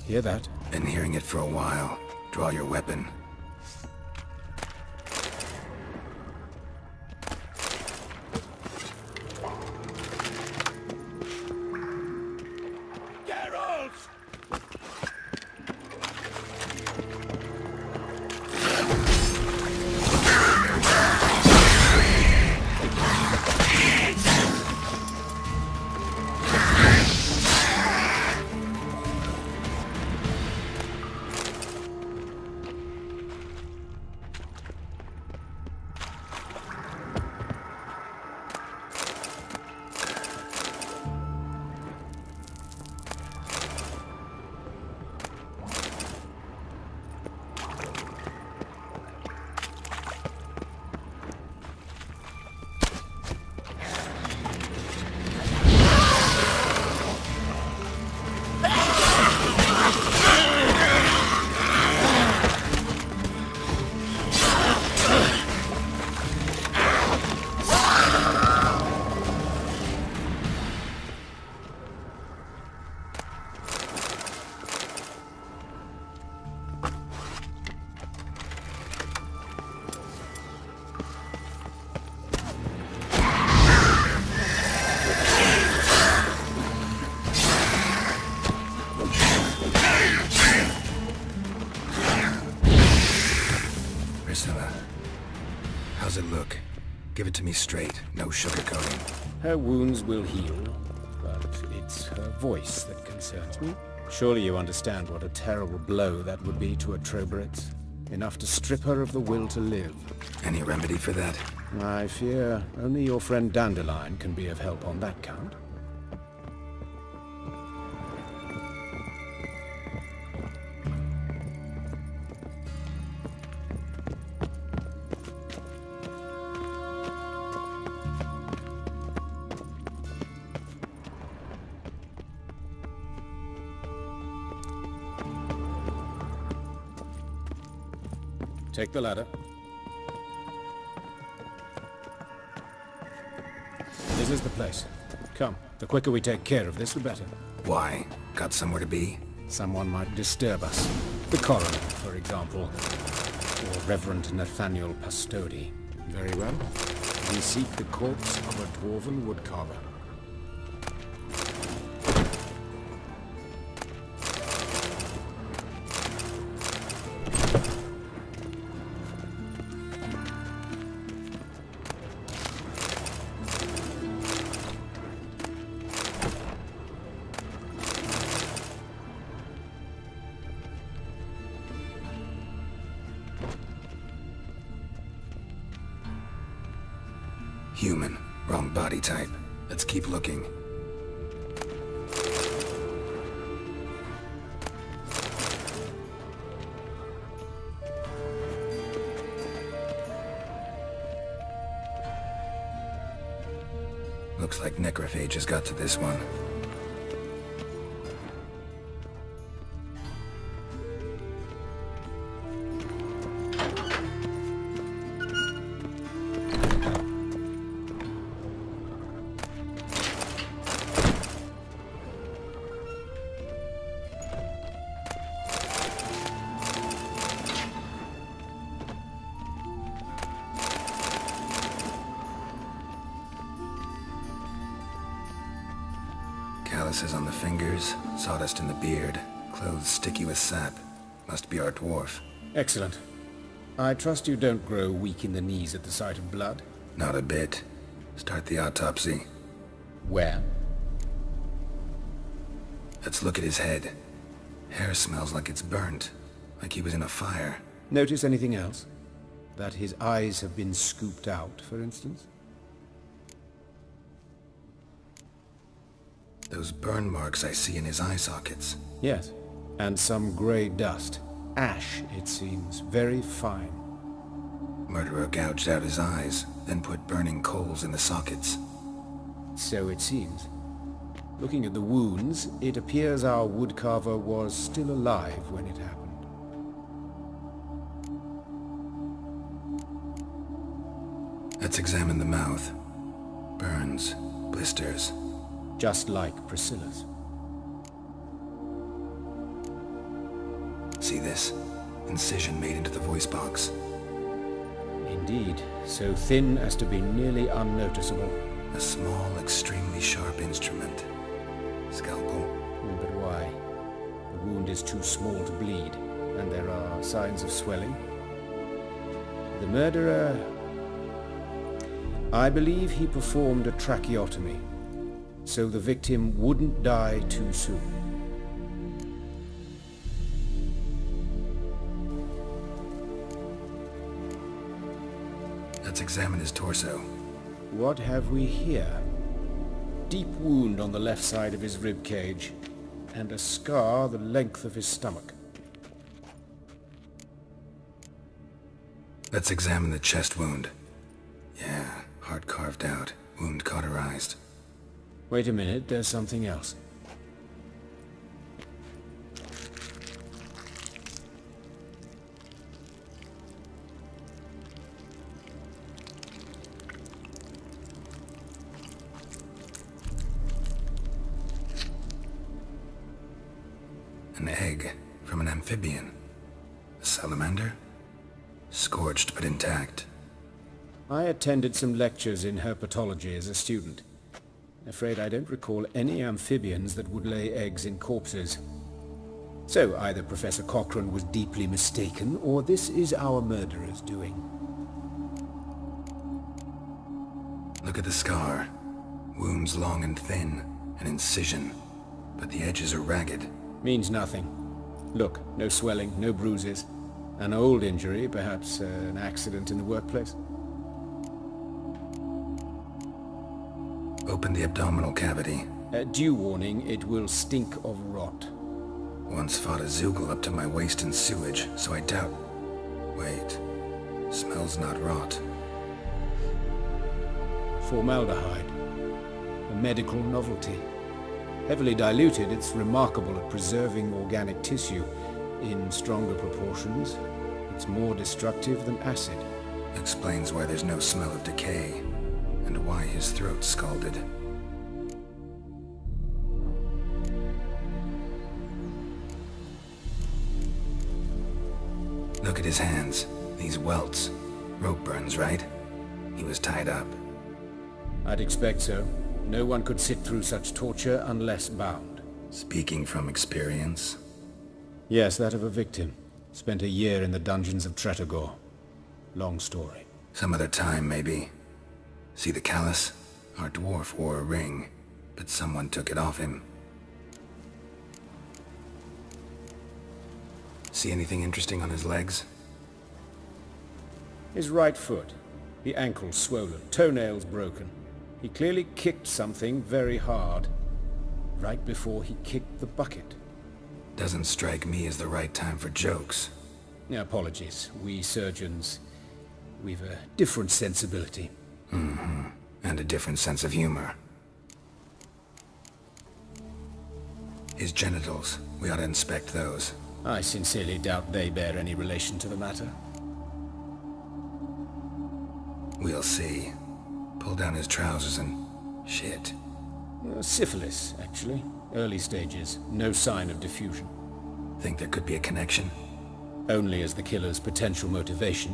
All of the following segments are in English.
Hear that? Been hearing it for a while. Draw your weapon. How's it look? Give it to me straight, no sugarcoating. Her wounds will heal, but it's her voice that concerns me. Surely you understand what a terrible blow that would be to a Troberet. Enough to strip her of the will to live. Any remedy for that? I fear only your friend Dandelion can be of help on that count. Take the ladder. This is the place. Come, the quicker we take care of this, the better. Why? Got somewhere to be? Someone might disturb us. The coroner, for example. Or Reverend Nathaniel Pastodi. Very well. We seek the corpse of a dwarven woodcarver. Human. Wrong body type. Let's keep looking. Looks like necrophages got to this one. Calluses on the fingers, sawdust in the beard, clothes sticky with sap. Must be our dwarf. Excellent. I trust you don't grow weak in the knees at the sight of blood? Not a bit. Start the autopsy. Where? Let's look at his head. Hair smells like it's burnt, like he was in a fire. Notice anything else? That his eyes have been scooped out, for instance? Those burn marks I see in his eye sockets. Yes, and some grey dust. Ash, it seems. Very fine. Murderer gouged out his eyes, then put burning coals in the sockets. So it seems. Looking at the wounds, it appears our woodcarver was still alive when it happened. Let's examine the mouth. Burns, blisters. Just like Priscilla's. See this? Incision made into the voice box. Indeed, so thin as to be nearly unnoticeable. A small, extremely sharp instrument. Scalpel. But why? The wound is too small to bleed, and there are signs of swelling. The murderer... I believe he performed a tracheotomy, so the victim wouldn't die too soon. Let's examine his torso. What have we here? Deep wound on the left side of his rib cage, and a scar the length of his stomach. Let's examine the chest wound. Yeah, heart carved out, wound cauterized. Wait a minute, there's something else. An egg from an amphibian. A salamander? Scorched but intact. I attended some lectures in herpetology as a student. Afraid I don't recall any amphibians that would lay eggs in corpses. So either Professor Cochrane was deeply mistaken, or this is our murderer's doing. Look at the scar. Wounds long and thin. An incision. But the edges are ragged. Means nothing. Look, no swelling, no bruises. An old injury, perhaps an accident in the workplace. Open the abdominal cavity. Due warning, it will stink of rot. Once fought a Zoogle up to my waist in sewage, so I doubt... Wait. Smells not rot. Formaldehyde. A medical novelty. Heavily diluted, it's remarkable at preserving organic tissue. In stronger proportions, it's more destructive than acid. Explains why there's no smell of decay, and why his throat's scalded. Look at his hands. These welts. Rope burns, right? He was tied up. I'd expect so. No one could sit through such torture unless bound. Speaking from experience? Yes, that of a victim. Spent a year in the dungeons of Tretogor. Long story. Some other time, maybe. See the callus? Our dwarf wore a ring, but someone took it off him. See anything interesting on his legs? His right foot. The ankle swollen, toenails broken. He clearly kicked something very hard. Right before he kicked the bucket. Doesn't strike me as the right time for jokes. Apologies. We surgeons, we've a different sensibility. Mm-hmm. And a different sense of humor. His genitals. We ought to inspect those. I sincerely doubt they bear any relation to the matter. We'll see. Pull down his trousers and... shit. Syphilis, actually. Early stages. No sign of diffusion. Think there could be a connection? Only as the killer's potential motivation.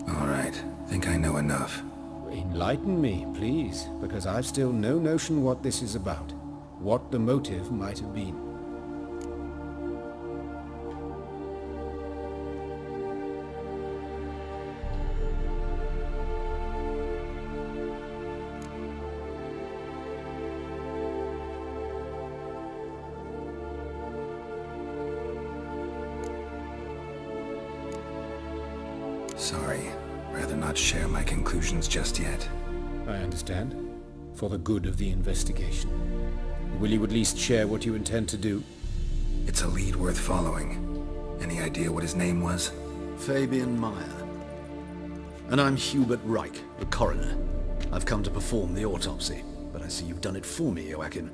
All right. Think I know enough. Enlighten me, please, because I've still no notion what this is about. What the motive might have been. Sorry. Rather not share my conclusions just yet. I understand. For the good of the investigation. Will you at least share what you intend to do? It's a lead worth following. Any idea what his name was? Fabian Meyer. And I'm Hubert Reich, the coroner. I've come to perform the autopsy, but I see you've done it for me, Joachim.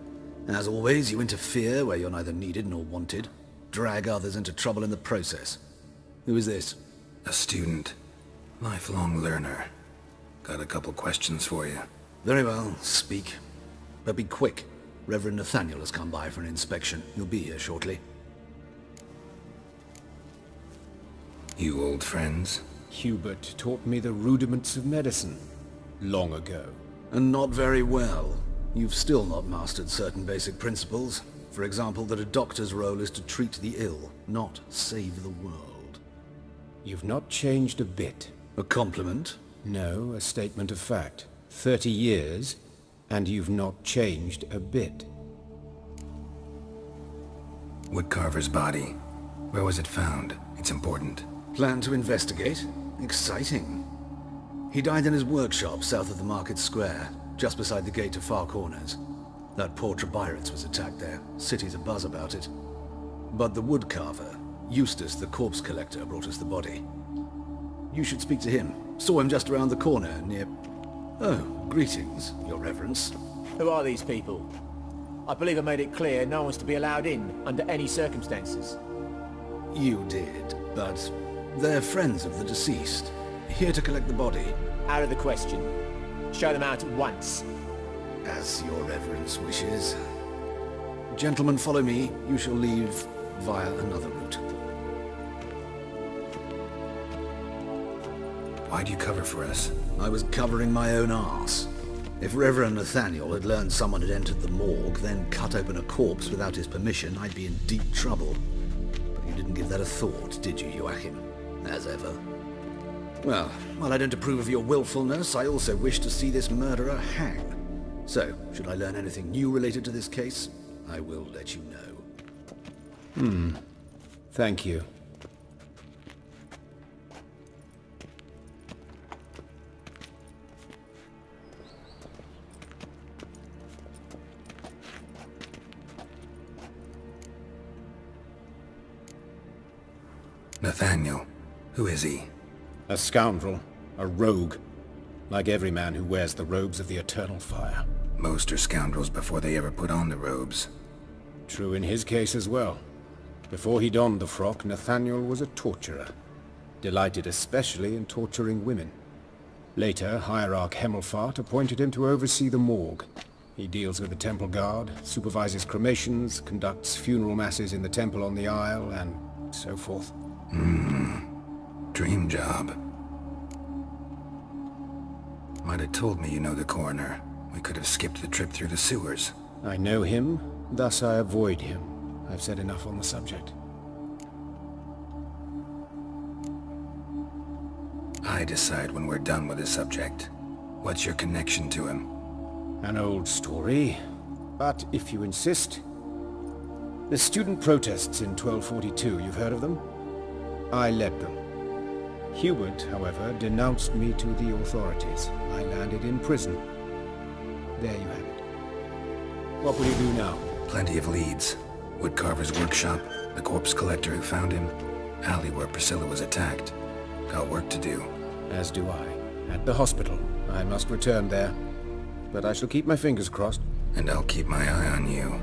As always, you interfere where you're neither needed nor wanted. Drag others into trouble in the process. Who is this? A student. Lifelong learner. Got a couple questions for you. Very well, speak. But be quick. Reverend Nathaniel has come by for an inspection. He'll be here shortly. You old friends? Hubert taught me the rudiments of medicine. Long ago. And not very well. You've still not mastered certain basic principles. For example, that a doctor's role is to treat the ill, not save the world. You've not changed a bit. A compliment? No, a statement of fact. 30 years, and you've not changed a bit. Woodcarver's body. Where was it found? It's important. Plan to investigate? Exciting. He died in his workshop south of the market square, just beside the gate to Far Corners. That poor Trebirates was attacked there. City's abuzz about it. But the woodcarver, Eustace the corpse collector, brought us the body. You should speak to him. Saw him just around the corner near... Oh, greetings, Your Reverence. Who are these people? I believe I made it clear no one's to be allowed in, under any circumstances. You did, but they're friends of the deceased. Here to collect the body. Out of the question. Show them out at once. As Your Reverence wishes. Gentlemen, follow me. You shall leave via another route. Why'd you cover for us? I was covering my own arse. If Reverend Nathaniel had learned someone had entered the morgue, then cut open a corpse without his permission, I'd be in deep trouble. But you didn't give that a thought, did you, Joachim? As ever. Well, while I don't approve of your willfulness, I also wish to see this murderer hang. So, should I learn anything new related to this case, I will let you know. Thank you. Nathaniel. Who is he? A scoundrel. A rogue. Like every man who wears the robes of the Eternal Fire. Most are scoundrels before they ever put on the robes. True in his case as well. Before he donned the frock, Nathaniel was a torturer. Delighted especially in torturing women. Later, Hierarch Hemmelfart appointed him to oversee the morgue. He deals with the temple guard, supervises cremations, conducts funeral masses in the temple on the Isle, and so forth. Dream job. Might have told me you know the coroner. We could have skipped the trip through the sewers. I know him, thus I avoid him. I've said enough on the subject. I decide when we're done with the subject. What's your connection to him? An old story, but if you insist. The student protests in 1242, you've heard of them? I led them. Hubert, however, denounced me to the authorities. I landed in prison. There you have it. What will you do now? Plenty of leads. Woodcarver's workshop, the corpse collector who found him, alley where Priscilla was attacked. Got work to do. As do I. At the hospital. I must return there. But I shall keep my fingers crossed. And I'll keep my eye on you.